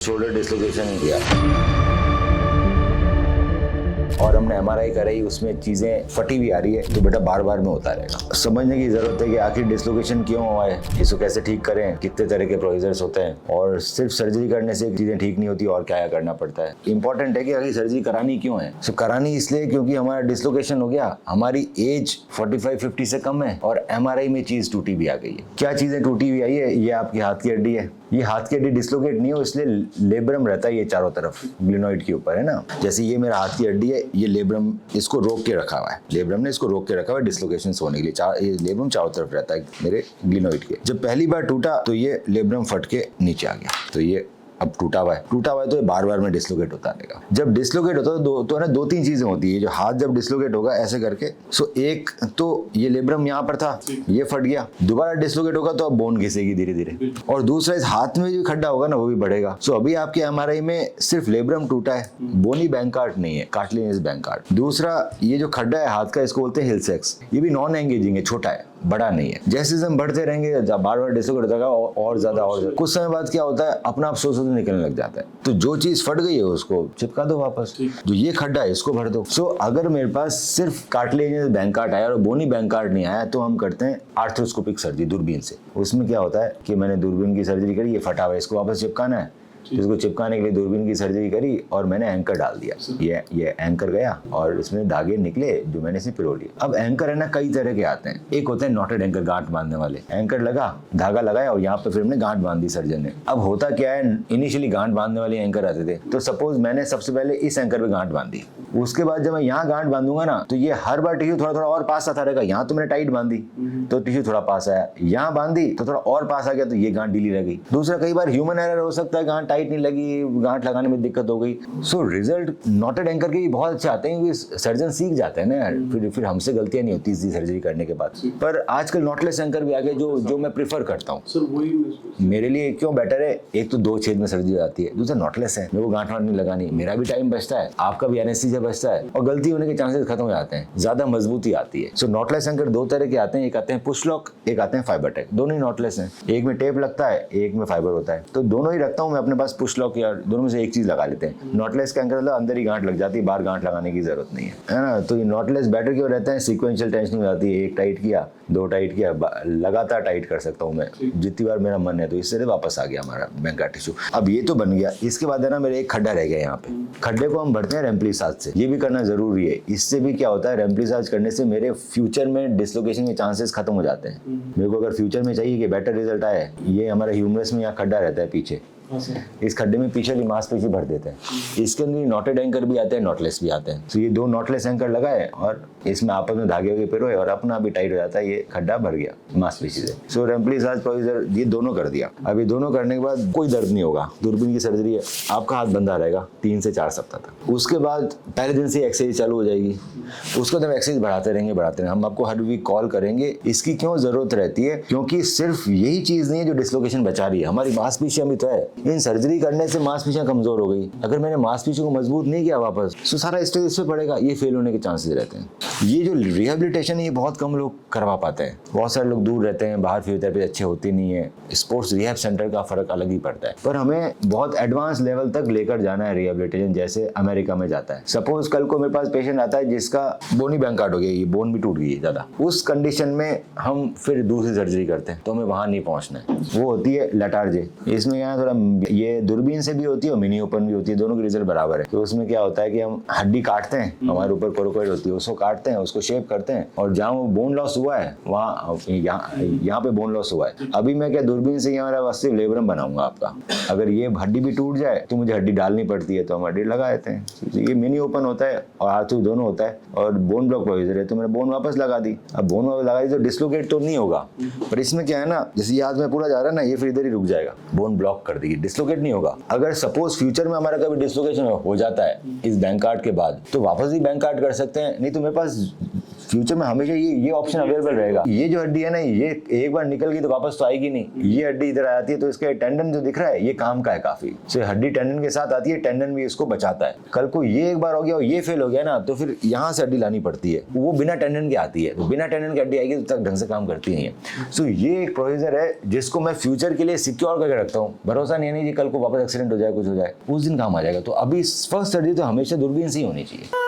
Shoulder dislocation गया और हमने एमआरआई कराई, उसमें चीजें फटी भी आ रही है, तो बेटा बार बार में होता रहेगा। समझने की जरूरत है कि आखिर डिस्लोकेशन क्यों हुआ है, इसको कैसे ठीक करें, कितने तरह के प्रोसीजर्स होते हैं और सिर्फ सर्जरी करने से चीजें ठीक नहीं होती और क्या करना पड़ता है। इंपॉर्टेंट है कि आखिर सर्जरी करानी क्यों है। सिर्फ करानी इसलिए क्योंकि हमारा डिस्लोकेशन हो गया, हमारी एज 45-50 से कम है और एमआरआई में चीज टूटी भी आ गई है। क्या चीजें टूटी हुई आई है? ये आपकी हाथ की हड्डी है। ये हाथ की हड्डी डिस्लोकेट नहीं हो इसलिए लेब्रम रहता है ये चारों तरफ ग्लिनोइड के ऊपर, है ना। जैसे ये मेरा हाथ की हड्डी है, ये लेब्रम इसको रोक के रखा हुआ है, लेब्रम ने इसको रोक के रखा हुआ है डिस्लोकेशन होने के लिए। ये लेब्रम चारों तरफ रहता है मेरे ग्लिनोइड के। जब पहली बार टूटा तो ये लेब्रम फट के नीचे आ गया, तो ये अब टूटा हुआ है तो ये बार बार में डिस्लोकेट होता रहेगा। जब डिस्लोकेट होता है तो है ना, दो तीन चीजें होती है। जो हाथ जब डिस्लोकेट होगा ऐसे करके, सो एक तो ये लेब्रम यहाँ पर था, ये फट गया, दोबारा डिस्लोकेट होगा तो अब बोन घिसेगी धीरे धीरे, और दूसरा इस हाथ में जो खड्डा होगा ना वो भी बढ़ेगा। सो अभी आपके एमआरआई में सिर्फ लेब्रम टूटा है, बोनी बैंकार्ट नहीं है, कार्टिलेजिनस बैंकार्ट। दूसरा ये जो खड्डा है हाथ का, इसको बोलते हैं हिल सेक्स। ये भी नॉन एंगेजिंग है, छोटा है, बड़ा नहीं है। जैसे हम बढ़ते रहेंगे बार बार डिस्लोकेट होगा और ज्यादा कुछ समय बाद क्या होता है, अपना आप सोच निकलने लग जाता है। तो जो चीज फट गई है उसको चिपका दो वापस, जो ये खड्डा है इसको भर दो। सो अगर मेरे पास सिर्फ कार्टिलेजिनस बैंकार्ट आया और बोनी बैंकार्ट नहीं आया तो हम करते हैं आर्थ्रोस्कोपिक सर्जरी दूरबीन से। उसमें क्या होता है कि मैंने दूरबीन की सर्जरी करी, ये फटा हुआ है, इसको वापस चिपकाना है, इसको चिपकाने के लिए दूरबीन की सर्जरी करी और मैंने एंकर डाल दिया। ये एंकर गया और इसमें धागे निकले जो मैंने इसे पिरो लिए। अब एंकर है ना कई तरह के आते हैं। एक होते हैं नॉटेड एंकर, गांठ बांधने वाले। एंकर लगा, धागा लगाया और यहाँ पे फिर हमने गांठ बांध दी सर्जन ने। अब होता क्या है, इनिशियली गांठ बांधने वाले एंकर आते थे, तो सपोज मैंने सबसे पहले इस एंकर पे गांठ बांधी, उसके बाद जब मैं यहाँ गांठ बांधूंगा ना तो ये हर बार टिश्यू थोड़ा थोड़ा और पास आता रहेगा। यहाँ तो मैंने टाइट बांधी तो टिश्यू थोड़ा पास आया, यहाँ बांधी तो थोड़ा और पास आ गया, तो ये गांठ ढीली रह गई। दूसरा कई बार ह्यूमन एरर हो सकता है, गांठ टाइट नहीं लगी, गांठ लगाने में दिक्कत हो गई। सो रिजल्ट नॉटेड एंकर के भी बहुत अच्छे आते हैं, सर्जन सीख जाते हैं ना यार, फिर हमसे गलतियां नहीं होती इसी सर्जरी करने के बाद। पर आजकल नॉटलेस एंकर भी आ गए जो मैं प्रेफर करता हूँ। मेरे लिए क्यों बेटर है, एक तो 2 छेद में सर्जरी आती है, दूसरा नॉटलेस है, मेरे को गांठ वांठ नहीं लगानी, मेरा भी टाइम बचता है, आपका भी एनेस्थीसिया बचता है और गलती होने के चांसेस खत्म हो जाते हैं, ज्यादा मजबूती आती है। सो नॉटलेस एंकर 2 तरह के आते हैं, एक आते हैं पुश लॉक, एक आते हैं फाइबर टेक। दोनों ही नॉटलेस हैं, एक में टेप लगता है, एक में फाइबर होता है, तो दोनों ही रखता हूँ मैं अपने पास। पुश लॉक या दोनों में से एक चीज लगा लेते हैं। नॉटलेस का एंकर अंदर ही गांठ लग जाती है, बाहर गांठ लगाने की जरूरत नहीं है ना। तो ये नॉटलेस बेटर क्यों रहते हैं, सीक्वेंशियल टेंशन हो जाती है, एक टाइट किया, 2 टाइट किया, लगातार टाइट कर सकता हूँ मैं जितनी बार मेरा मन है। तो इससे वापस आ गया हमारा बैंकार्ट टिश्यू। अब ये तो बन गया, इसके बाद है ना मेरे एक खड्डा रह गया यहाँ पे, खड्डे को हम भरते हैं रेम्प्लिसाज से। ये भी करना जरूरी है, इससे भी क्या होता है, रेम्प्लिसाज करने से मेरे फ्यूचर में डिस्लोकेशन के चांसेस खत्म हो जाते हैं। मेरे को अगर फ्यूचर में चाहिए कि बेटर रिजल्ट आए, ये हमारा ह्यूमरस में यहाँ खड्डा रहता है पीछे, इस खड्डे में पीछे की मांसपेशी भर देते हैं। इसके अंदर नॉटेड एंकर भी आते हैं, नॉटलेस भी आते हैं। तो ये 2 नॉटलेस एंकर लगाए और इसमें आपस में धागे वगे पिरोए और अपना भी टाइट हो जाता है, ये खड्डा भर गया मांसपेशी से। सो रेम्प्लिसाज प्रोसीजर ये दोनों कर दिया। अब ये दोनों करने के बाद कोई दर्द नहीं होगा, दूरबीन की सर्जरी है, आपका हाथ बंधा रहेगा 3 से 4 सप्ताह तक। उसके बाद पहले दिन से एक्सरसाइज चालू हो जाएगी, उसको हम एक्सरसाइज बढ़ाते रहेंगे। हम आपको हर वीक कॉल करेंगे। इसकी क्यों जरूरत रहती है, क्योंकि सिर्फ यही चीज नहीं है जो डिस्लोकेशन बचा रही है, हमारी मांसपेशियां भी तो है। इन सर्जरी करने से मांसपेशियां कमजोर हो गई, अगर मैंने मांसपेशियों को मजबूत नहीं किया वापस, तो सारा स्ट्रेस इस पे पड़ेगा, ये फेल होने के चांसेस रहते हैं। ये जो रिहेबिलिटेशन है ये बहुत कम लोग करवा पाते हैं, बहुत सारे लोग दूर रहते हैं, बाहर फिजियोथेरेपी अच्छे होती नहीं है। स्पोर्ट्स रिहैब सेंटर का फर्क अलग ही पड़ता है, पर हमें बहुत एडवांस लेवल तक लेकर जाना है रिहेबिलिटेशन, जैसे अमेरिका में जाता है। सपोज कल को मेरे पास पेशेंट आता है जिसका बोनी बैंकार्ट हो गया, ये बोन भी टूट गई है ज्यादा, उस कंडीशन में हम फिर दूसरी सर्जरी करते हैं, तो हमें वहां नहीं पहुंचना है। वो होती है लटारजे। इसमें क्या थोड़ा ये दूरबीन से भी होती है और मिनी ओपन भी होती है, दोनों की रिजल्ट बराबर है। तो उसमें क्या होता है कि हम हड्डी काटते हैं, हमारे ऊपर कोरोकोइड होती है, उसको काटते हैं, उसको शेप करते हैं, और जहाँ वो बोन लॉस हुआ है वहाँ यहाँ पे बोन लॉस हुआ है। अभी मैं क्या दूरबीन से यहाँ सिर्फ लेब्रम बनाऊंगा आपका। अगर ये हड्डी भी टूट जाए तो मुझे हड्डी डालनी पड़ती है, तो हम हड्डी लगा देते हैं। ये मिनी ओपन होता है और आर्थो दोनों होता है, और बोन ब्लॉक प्रोसीजर है, तो मैंने बोन वापस लगा दी। अब बोन वापस लगा दी तो डिस्लोकेट तो नहीं होगा, पर इसमें क्या है ना, जैसे ये हाथ में पूरा जा रहा है ना, ये फिर इधर ही रुक जाएगा, बोन ब्लॉक कर देगी, डिस्लोकेट नहीं होगा। अगर सपोज फ्यूचर में हमारा कभी डिस्लोकेशन हो जाता है इस बैंकार्ट के बाद, तो वापस भी बैंकार्ट कर सकते हैं, नहीं तो मेरे पास फ्यूचर में हमेशा ये ऑप्शन अवेलेबल रहेगा। ये जो हड्डी है ना, ये एक बार निकल गई तो वापस तो आएगी नहीं। ये हड्डी इधर आती है तो इसका टेंडन जो दिख रहा है ये काम का है काफी। तो हड्डी टेंडन के साथ आती है, टेंडन भी इसको बचाता है। कल को ये एक बार हो गया और ये फेल हो गया ना, तो फिर यहाँ से हड्डी लानी पड़ती है, वो बिना टेंडन के आती है। तो बिना टेंडन की हड्डी आएगी तो तक ढंग से काम करती नहीं है। सो ये एक प्रोसीजर है जिसको मैं फ्यूचर के लिए सिक्योर करके रखता हूँ। भरोसा नहीं है नहीं जी कल को वापस एक्सीडेंट हो जाए, कुछ हो जाए, उस दिन काम आ जाएगा। तो अभी फर्स्ट सर्जरी तो हमेशा दूरबीन से ही होनी चाहिए।